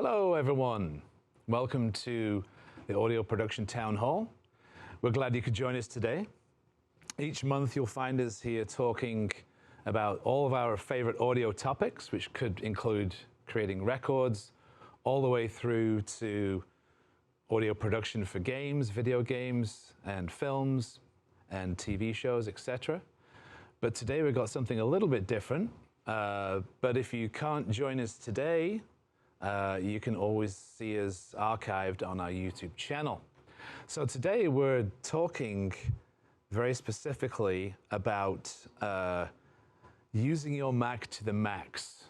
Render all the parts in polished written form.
Hello, everyone. Welcome to the Audio Production Town Hall. We're glad you could join us today. Each month, you'll find us here talking about all of our favorite audio topics, which could include creating records, all the way through to audio production for games, video games, and films, and TV shows, etc. But today, we've got something a little bit different. But if you can't join us today, you can always see us archived on our YouTube channel. So today we're talking very specifically about using your Mac to the max.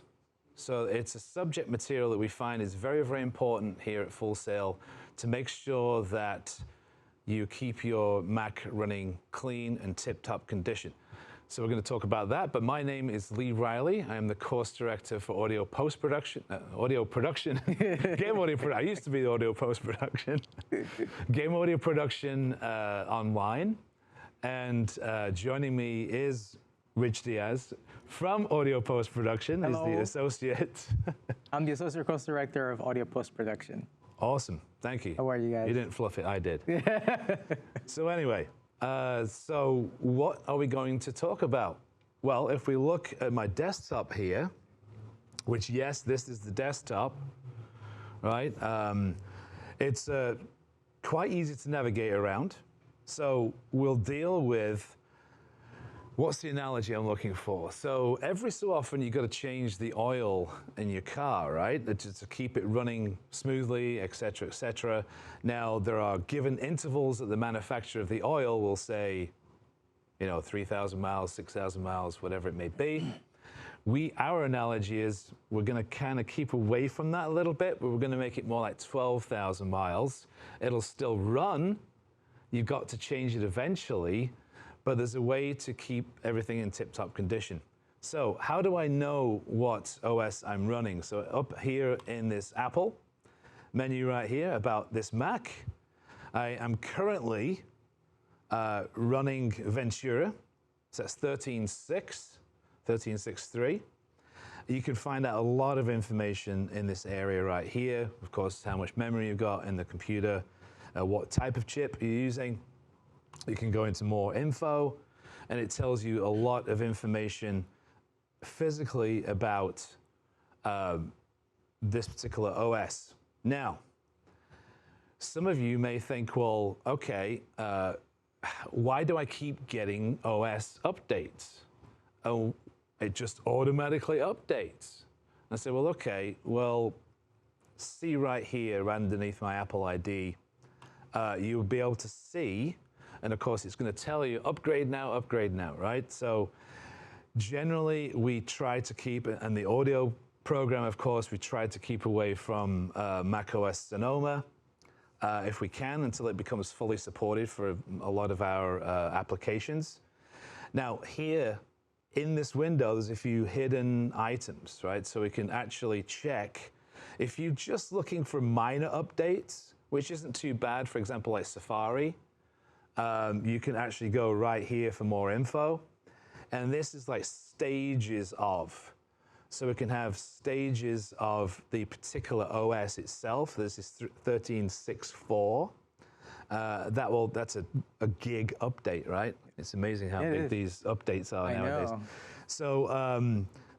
So it's a subject material that we find is very, very important here at Full Sail to make sure that you keep your Mac running clean and tip-top condition. So we're going to talk about that, but my name is Lee Riley. I am the course director for audio post-production, game audio production. I used to be the audio post-production, game audio production online. And joining me is Rich Diaz from audio post-production. Hello. Is the associate. I'm the associate course director of audio post-production. Awesome, thank you. How are you guys? You didn't fluff it, I did. So anyway. So what are we going to talk about? Well, if we look at my desktop here, which, yes, this is the desktop, right? It's quite easy to navigate around. So we'll deal with, what's the analogy I'm looking for? So every so often, you've got to change the oil in your car, right? Just to keep it running smoothly, et cetera, et cetera. Now, there are given intervals that the manufacturer of the oil will say, 3,000 miles, 6,000 miles, whatever it may be. Our analogy is we're going to kind of keep away from that a little bit, but we're going to make it more like 12,000 miles. It'll still run. You've got to change it eventually, but there's a way to keep everything in tip-top condition. So how do I know what OS I'm running? So up here in this Apple menu right here about this Mac, I am currently running Ventura. So that's 13.6, 13.6.3. You can find out a lot of information in this area right here. Of course, how much memory you've got in the computer, what type of chip you're using. You can go into more info, and it tells you a lot of information physically about this particular OS. Now, some of you may think, well, okay, why do I keep getting OS updates? Oh, it just automatically updates. I say, well, okay, well, see right here underneath my Apple ID, you'll be able to see. And of course, it's going to tell you upgrade now, right? So generally, we try to keep, and the audio program, of course, we try to keep away from macOS Sonoma if we can until it becomes fully supported for a lot of our applications. Now, here in this window, there's a few hidden items, right? So we can actually check if you're just looking for minor updates, which isn't too bad, for example, like Safari. You can actually go right here for more info. And this is like stages of. So we can have stages of the particular OS itself. This is 13.6.4. That's a gig update, right? It's amazing how big these updates are nowadays. Know. So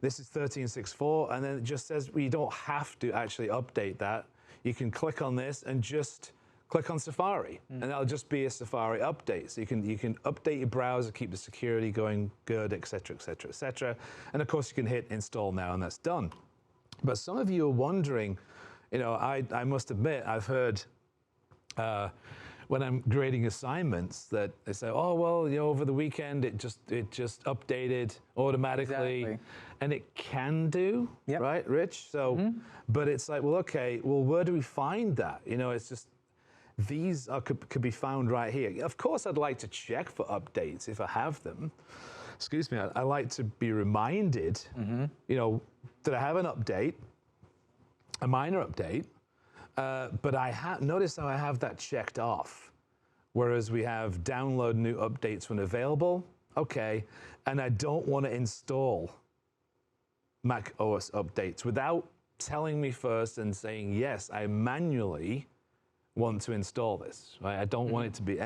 this is 13.6.4, and then it just says you don't have to actually update that. You can click on this and just click on Safari, and that'll just be a Safari update. So you can update your browser, keep the security going good, et cetera, et cetera, et cetera. And of course, you can hit install now, and that's done. But some of you are wondering, I must admit, I've heard when I'm grading assignments that they say, oh, well, over the weekend, it just updated automatically. Exactly. And it can do, right, Rich? So, but it's like, well, okay, well, where do we find that? It's just, these could be found right here. Of course, I'd like to check for updates if I have them. Excuse me, I like to be reminded, that I have an update, a minor update, but notice how I have that checked off. Whereas we have download new updates when available, okay, and I don't want to install Mac OS updates without telling me first and saying, yes, I manually want to install this, right? I don't want it to be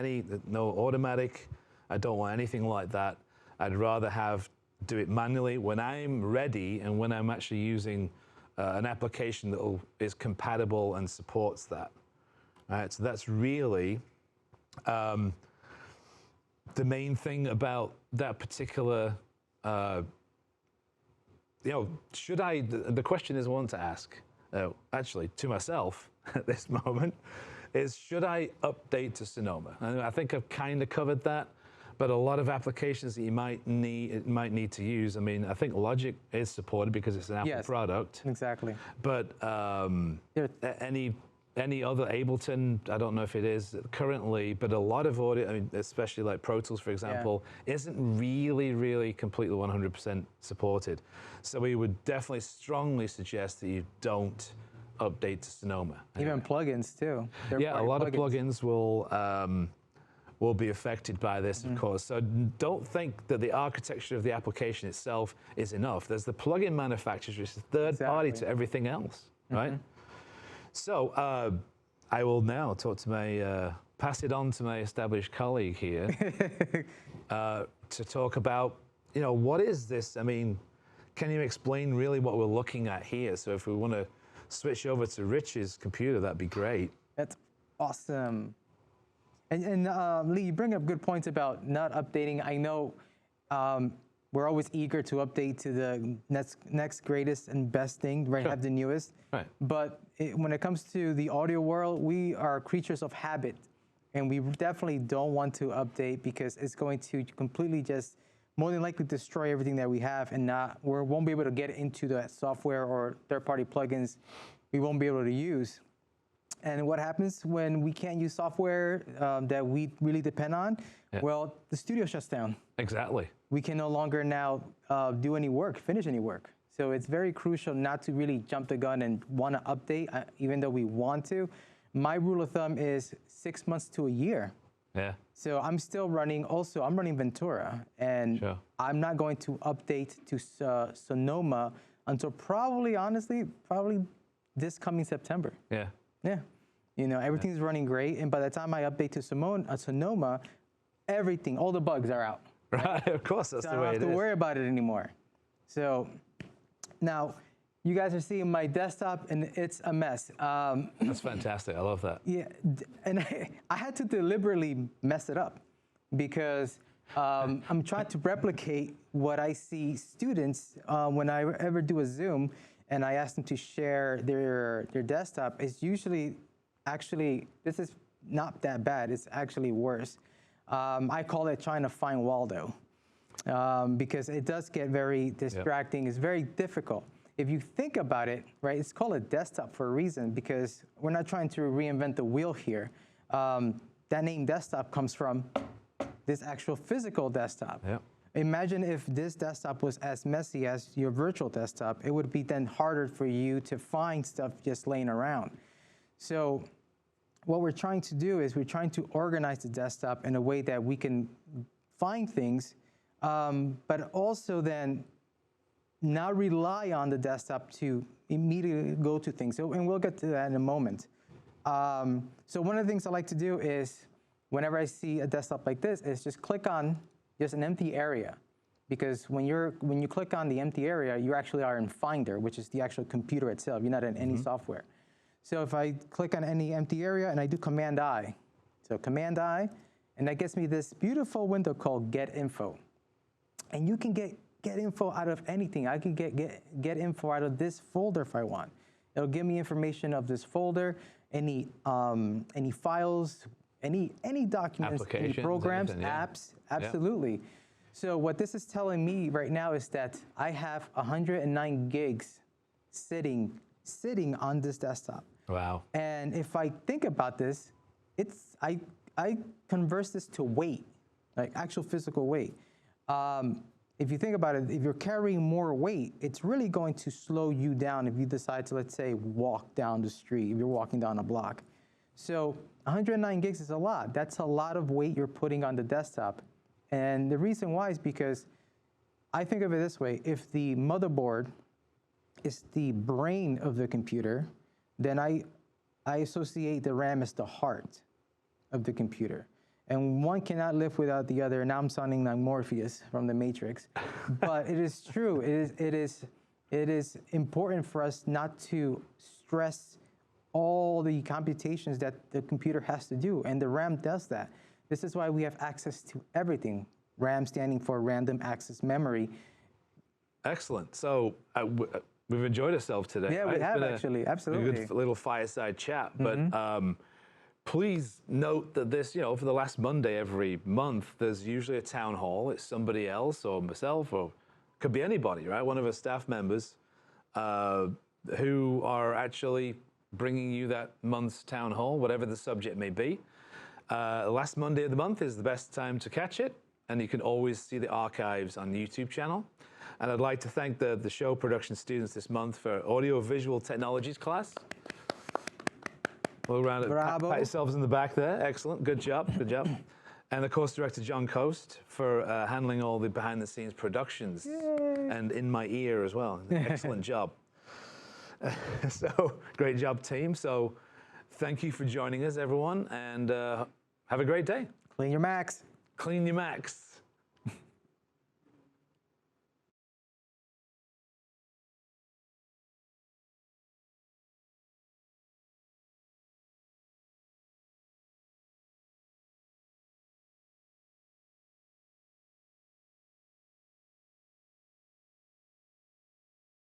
no automatic. I don't want anything like that. I'd rather do it manually when I'm ready and when I'm actually using an application that is compatible and supports that. Right? So that's really the main thing about that particular, the question is one to ask, actually to myself at this moment, is should I update to Sonoma? And I think I've kind of covered that, but a lot of applications that you might need to use. I mean, I think Logic is supported because it's an Apple product. Exactly. But any other Ableton, I don't know if it is currently, but a lot of audio, I mean, especially like Pro Tools, for example, isn't really completely 100% supported. So we would definitely strongly suggest that you don't update to Sonoma. Even plugins too. Yeah, a lot of plugins will be affected by this, of course. So don't think that the architecture of the application itself is enough. There's the plugin manufacturers, which is third party to everything else, right? So I will now pass it on to my established colleague here to talk about, what is this? I mean, can you explain really what we're looking at here? So if we want to switch over to Rich's computer, that'd be great. That's awesome. And Lee, you bring up good points about not updating. I know we're always eager to update to the next greatest and best thing, right? Have the newest. Right. But when it comes to the audio world, we are creatures of habit. And we definitely don't want to update because it's going to completely just more than likely destroy everything that we have, and we won't be able to get into the software or third-party plugins we won't be able to use. And what happens when we can't use software that we really depend on? Yeah. Well, the studio shuts down. Exactly. We can no longer now do any work, finish any work. So it's very crucial not to really jump the gun and want to update, even though we want to. My rule of thumb is 6 months to a year. Yeah. So I'm still running, I'm running Ventura, and I'm not going to update to Sonoma until probably this coming September. Yeah. Yeah. Everything's running great, and by the time I update to Sonoma, everything, all the bugs are out. Right, of course, that's the way it is. I don't have to worry about it anymore. So now, you guys are seeing my desktop, and it's a mess. That's fantastic. I love that. Yeah, and I had to deliberately mess it up because I'm trying to replicate what I see students when I ever do a Zoom, and I ask them to share their desktop. It's usually, this is not that bad. It's actually worse. I call it trying to find Waldo because it does get very distracting. It's very difficult. If you think about it, right, it's called a desktop for a reason because we're not trying to reinvent the wheel here. That name desktop comes from this actual physical desktop. Yep. Imagine if this desktop was as messy as your virtual desktop, it would be then harder for you to find stuff just laying around. So what we're trying to do is we're trying to organize the desktop in a way that we can find things, but also then not rely on the desktop to immediately go to things. And we'll get to that in a moment. So one of the things I like to do is whenever I see a desktop like this is just click on just an empty area. Because when you click on the empty area, you actually are in Finder, which is the actual computer itself. You're not in any software. So if I click on any empty area and I do Command-I, so Command-I, and that gets me this beautiful window called Get Info. And you can get info out of anything. I can get info out of this folder if I want. It'll give me information of this folder, any files, any documents, any programs, apps, absolutely. Yeah. So what this is telling me right now is that I have 109 gigs sitting on this desktop. Wow. And if I think about this, I convert this to weight, like actual physical weight. If you think about it, if you're carrying more weight, it's really going to slow you down if you decide to, let's say, walk down the street, if you're walking down a block. So 109 gigs is a lot. That's a lot of weight you're putting on the desktop. And the reason why is because I think of it this way. If the motherboard is the brain of the computer, then I associate the RAM as the heart of the computer. And one cannot live without the other. Now I'm sounding like Morpheus from The Matrix. But it is true. It is important for us not to stress all the computations that the computer has to do. And the RAM does that. This is why we have access to everything. RAM standing for random access memory. Excellent. So we've enjoyed ourselves today. Yeah, right? we have actually, A absolutely. good little fireside chat. But please note that this, for the last Monday every month, there's usually a town hall. It's somebody else or myself, or could be anybody, right? One of our staff members who are actually bringing you that month's town hall, whatever the subject may be. Last Monday of the month is the best time to catch it, and you can always see the archives on the YouTube channel. And I'd like to thank the show production students this month for audio-visual technologies class. A little round of pat yourselves in the back there. Excellent. Good job. Good job. And of course, director John Coast for handling all the behind-the-scenes productions. Yay. And in my ear as well. Excellent job. So great job, team. So thank you for joining us, everyone, and have a great day. Clean your Macs. Clean your Macs.